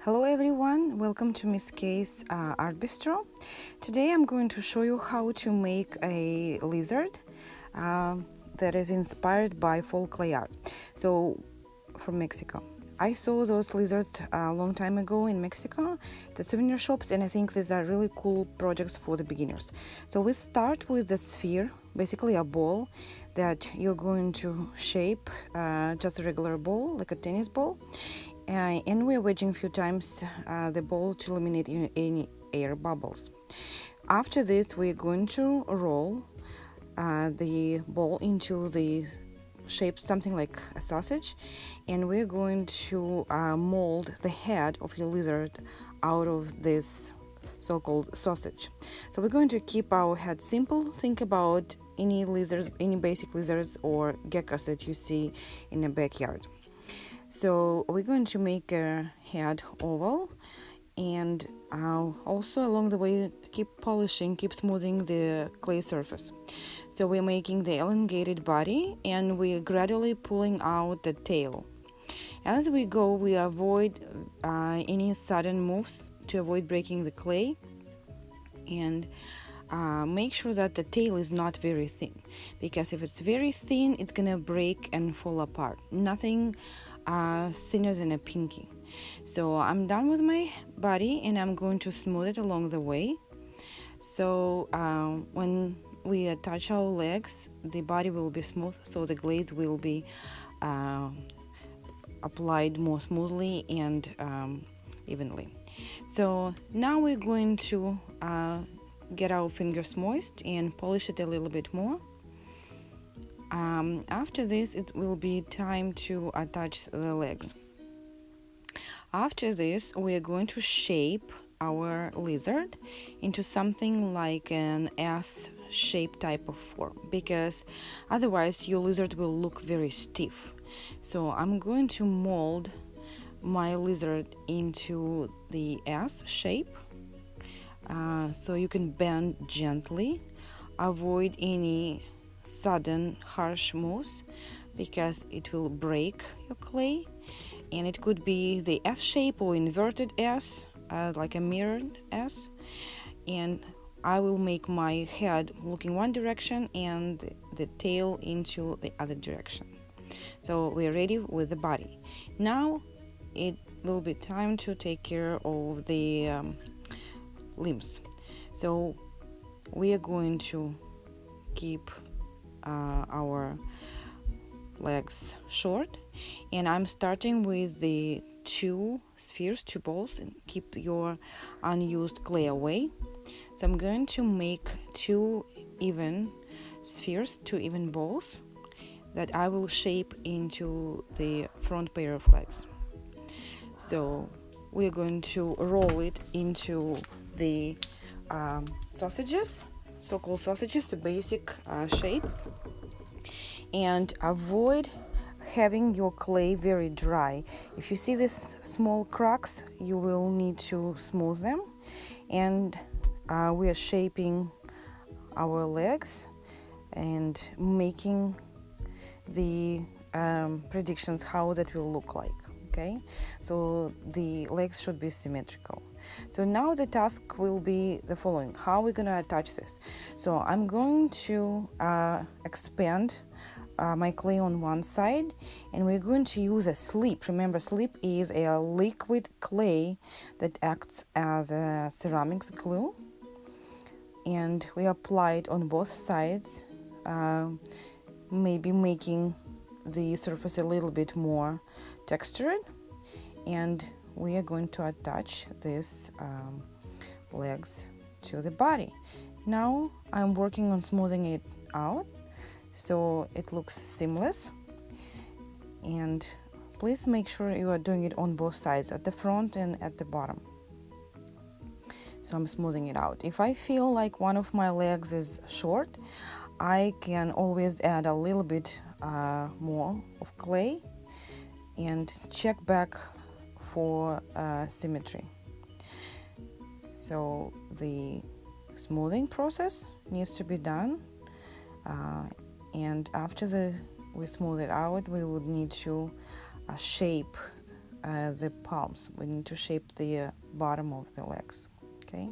Hello everyone, welcome to Miss K's Art Bistro. Today I'm going to show you how to make a lizard uh, that is inspired by folk clay art. So, from Mexico. I saw those lizards a long time ago in Mexico, the souvenir shops, and I think these are really cool projects for the beginners. So we start with the sphere, basically a ball that you're going to shape, just a regular ball, like a tennis ball. And we're wedging a few times the ball to eliminate any air bubbles. After this, we're going to roll the ball into the shape something like a sausage, and we're going to mold the head of your lizard out of this so-called sausage. So we're going to keep our head simple. Think about any lizards, any basic lizards or geckos that you see in the backyard. So we're going to make a head oval, and also along the way keep polishing, keep smoothing the clay surface. So we're making the elongated body, and we're gradually pulling out the tail. As we go, we avoid any sudden moves to avoid breaking the clay, and make sure that the tail is not very thin, because if it's very thin, it's gonna break and fall apart. Nothing thinner than a pinky. So I'm done with my body, and I'm going to smooth it along the way. So when we attach our legs, the body will be smooth, so the glaze will be applied more smoothly and evenly. So now we're going to get our fingers moist and polish it a little bit more. After this, it will be time to attach the legs. After this, we are going to shape our lizard into something like an S-shaped type of form, because otherwise your lizard will look very stiff. So I'm going to mold my lizard into the S shape, so you can bend gently, avoid any sudden harsh moves because it will break your clay. And it could be the S shape or inverted S, like a mirrored S. And I will make my head looking one direction and the tail into the other direction. So we're ready with the body. Now it will be time to take care of the limbs. So we are going to keep our legs short, and I'm starting with the two spheres, two balls, and keep your unused clay away. So I'm going to make two even spheres, two even balls that I will shape into the front pair of legs. So we're going to roll it into the sausages, so-called sausages, the basic shape, and avoid having your clay very dry. If you see these small cracks, you will need to smooth them. And we are shaping our legs and making the predictions how that will look like. Okay, so the legs should be symmetrical. So now the task will be the following: how are we going to attach this? So I'm going to expand my clay on one side, and we're going to use a slip. Remember, slip is a liquid clay that acts as a ceramics glue, and we apply it on both sides, maybe making the surface a little bit more textured. And we are going to attach these legs to the body. Now I'm working on smoothing it out so it looks seamless, and please make sure you are doing it on both sides, at the front and at the bottom. So I'm smoothing it out. If I feel like one of my legs is short, I can always add a little bit more of clay and check back for symmetry. So the smoothing process needs to be done, and after we smooth it out, we would need to shape the palms. We need to shape the bottom of the legs. Okay,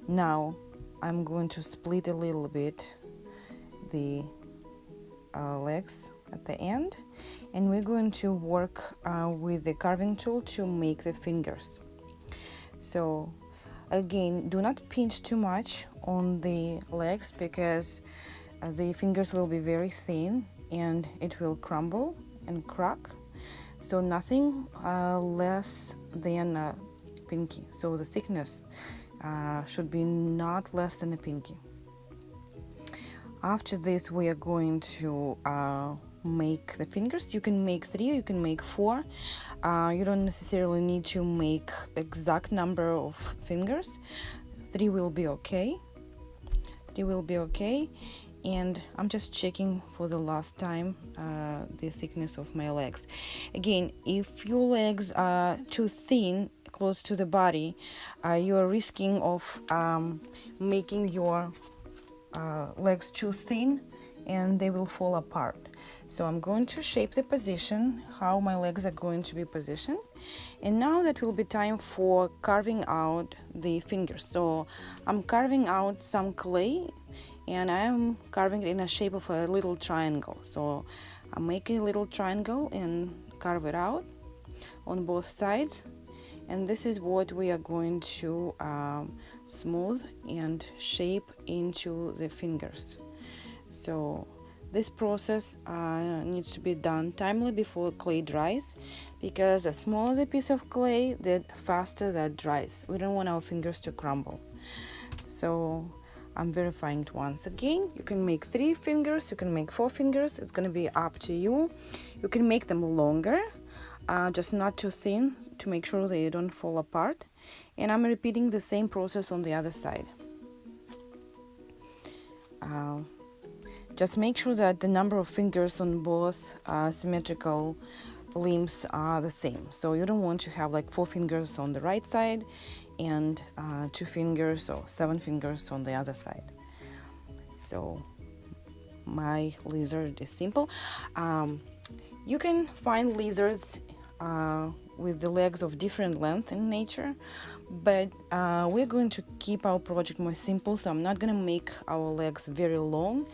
now I'm going to split a little bit the legs at the end, and we're going to work with the carving tool to make the fingers. So again, do not pinch too much on the legs, because the fingers will be very thin and it will crumble and crack. So nothing less than a pinky. So the thickness should be not less than a pinky. After this, we are going to make the fingers. You can make 3, you can make 4. You don't necessarily need to make exact number of fingers. 3 will be okay. 3 will be okay. And I'm just checking for the last time the thickness of my legs. Again, if your legs are too thin close to the body, you are risking of making your legs too thin and they will fall apart. So I'm going to shape the position, how my legs are going to be positioned. And now that will be time for carving out the fingers. So I'm carving out some clay, and I am carving it in a shape of a little triangle. So I'm making a little triangle and carve it out on both sides. And this is what we are going to smooth and shape into the fingers. So this process needs to be done timely before clay dries, because the smaller the piece of clay, the faster that dries. We don't want our fingers to crumble. So I'm verifying it once again. You can make 3 fingers, you can make 4 fingers. It's going to be up to you. You can make them longer, just not too thin, to make sure they don't fall apart. And I'm repeating the same process on the other side. Just make sure that the number of fingers on both symmetrical limbs are the same. So you don't want to have like 4 fingers on the right side and 2 fingers or 7 fingers on the other side. So my lizard is simple. You can find lizards with the legs of different length in nature, but we're going to keep our project more simple, so I'm not going to make our legs very long,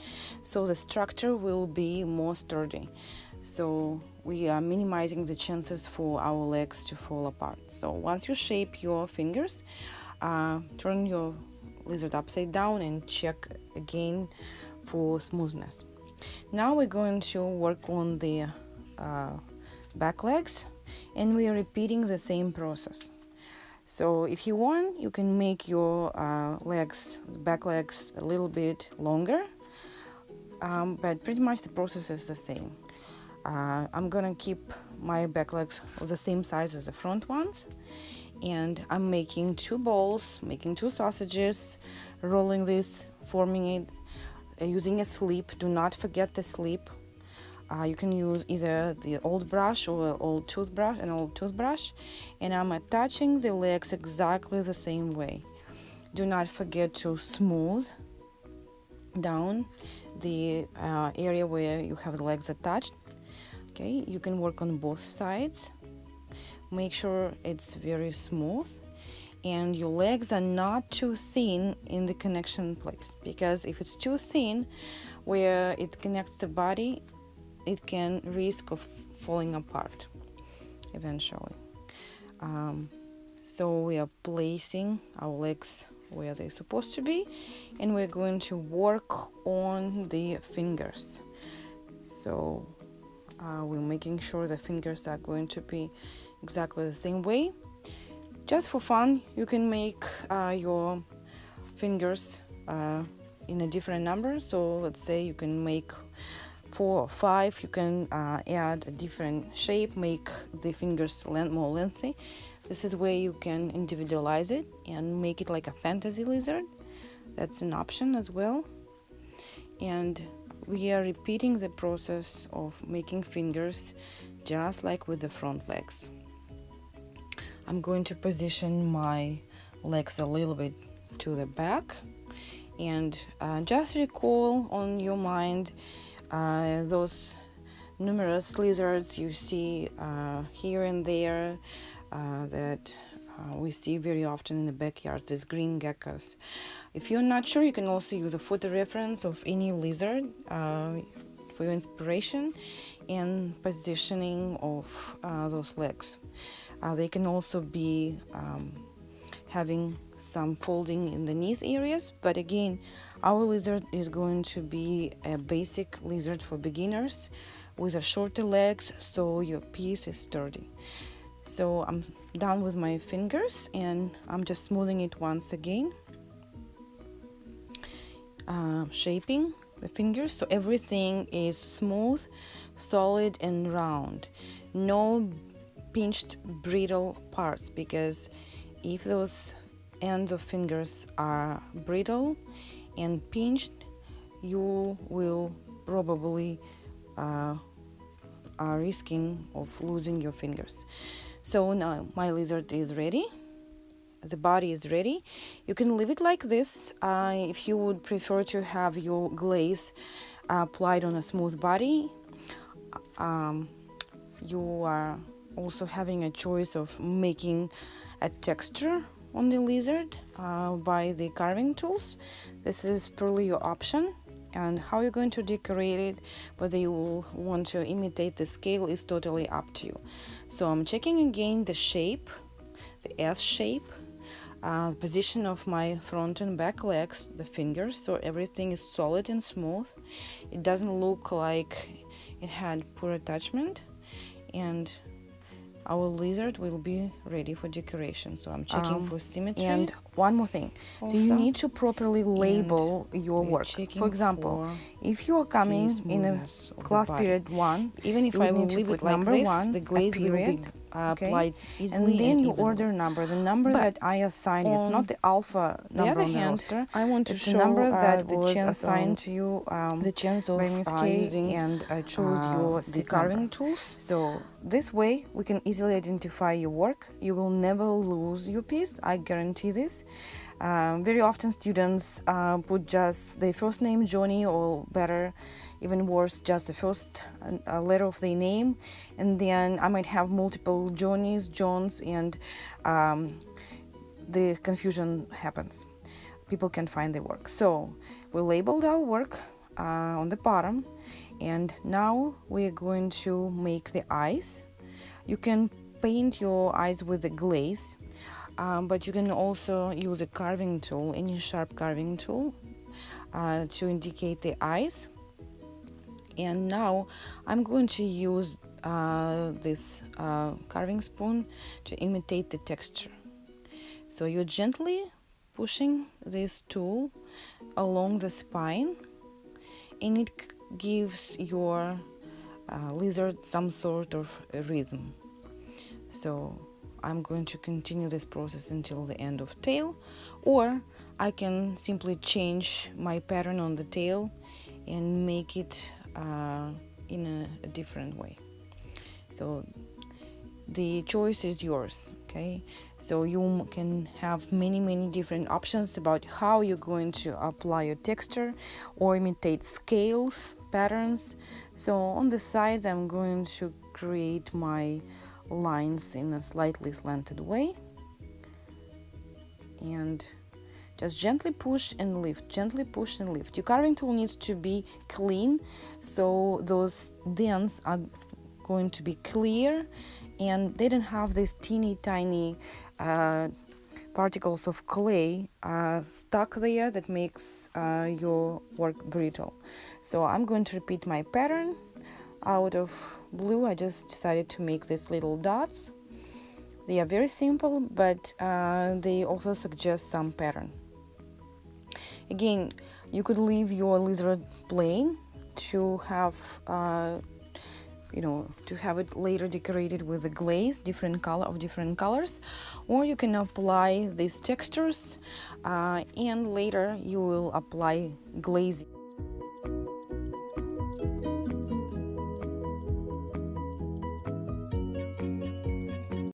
so the structure will be more sturdy. So we are minimizing the chances for our legs to fall apart. So once you shape your fingers, turn your lizard upside down and check again for smoothness. Now we're going to work on the back legs, and we are repeating the same process. So if you want, you can make your back legs a little bit longer, but pretty much the process is the same. I'm gonna keep my back legs of the same size as the front ones, and I'm making 2 balls, making 2 sausages, rolling this, forming it using a slip. Do not forget the slip. You can use either the old brush or an old toothbrush, and I'm attaching the legs exactly the same way. Do not forget to smooth down the area where you have the legs attached. Okay, you can work on both sides. Make sure it's very smooth, and your legs are not too thin in the connection place, because if it's too thin where it connects the body, it can risk of falling apart eventually. So we are placing our legs where they're supposed to be, and we're going to work on the fingers. So we're making sure the fingers are going to be exactly the same way. Just for fun, you can make your fingers in a different number. So let's say you can make 4 or 5. You can add a different shape, make the fingers more lengthy. This is where you can individualize it and make it like a fantasy lizard. That's an option as well. And we are repeating the process of making fingers just like with the front legs. I'm going to position my legs a little bit to the back, and just recall on your mind those numerous lizards you see here and there that we see very often in the backyard, these green geckos. If you're not sure, you can also use a photo reference of any lizard for your inspiration and positioning of those legs. They can also be having some folding in the knees areas, but again, our lizard is going to be a basic lizard for beginners with a shorter legs, so your piece is sturdy. So I'm done with my fingers and I'm just smoothing it once again, shaping the fingers so everything is smooth, solid and round. No pinched brittle parts, because if those ends of fingers are brittle and pinched, you will probably are risking of losing your fingers. So now my lizard is ready. The body is ready. You can leave it like this. If you would prefer to have your glaze applied on a smooth body, you are also having a choice of making a texture on the lizard by the carving tools. This is purely your option, and how you're going to decorate it, whether you will want to imitate the scale, is totally up to you. So I'm checking again the shape, the S shape, position of my front and back legs, the fingers, so everything is solid and smooth. It doesn't look like it had poor attachment, and our lizard will be ready for decoration. So I'm checking for symmetry. And one more thing, also, so you need to properly label your work. For example, if you are coming in a class period 1, even if I will leave it like number this, 1, the glaze will be applied easily, and then you order number. The number that I assigned you, it's not the alpha number on the roster. I want to show the number that was assigned to you, the chance of using, and I chose the carving tools. So this way we can easily identify your work. You will never lose your piece, I guarantee this. Very often students put just their first name, Johnny, or better, even worse, just the first letter of their name, and then I might have multiple Johnnies, Johns, and the confusion happens. People can find their work. So we labeled our work on the bottom, and now we're going to make the eyes. You can paint your eyes with the glaze, but you can also use a carving tool, any sharp carving tool, to indicate the eyes. And now I'm going to use this carving spoon to imitate the texture. So you're gently pushing this tool along the spine, and it gives your lizard some sort of rhythm. So I'm going to continue this process until the end of tail, or I can simply change my pattern on the tail and make it in a different way. So the choice is yours, okay? So you can have many different options about how you're going to apply your texture or imitate scales, patterns. So on the sides I'm going to create my lines in a slightly slanted way, and just gently push and lift, gently push and lift. Your carving tool needs to be clean, so those dents are going to be clear and they don't have these teeny tiny particles of clay stuck there that makes your work brittle. So I'm going to repeat my pattern. Out of blue, I just decided to make these little dots. They are very simple, but they also suggest some pattern. Again, you could leave your lizard plain to have to have it later decorated with a glaze, different colors, or you can apply these textures and later you will apply glazing.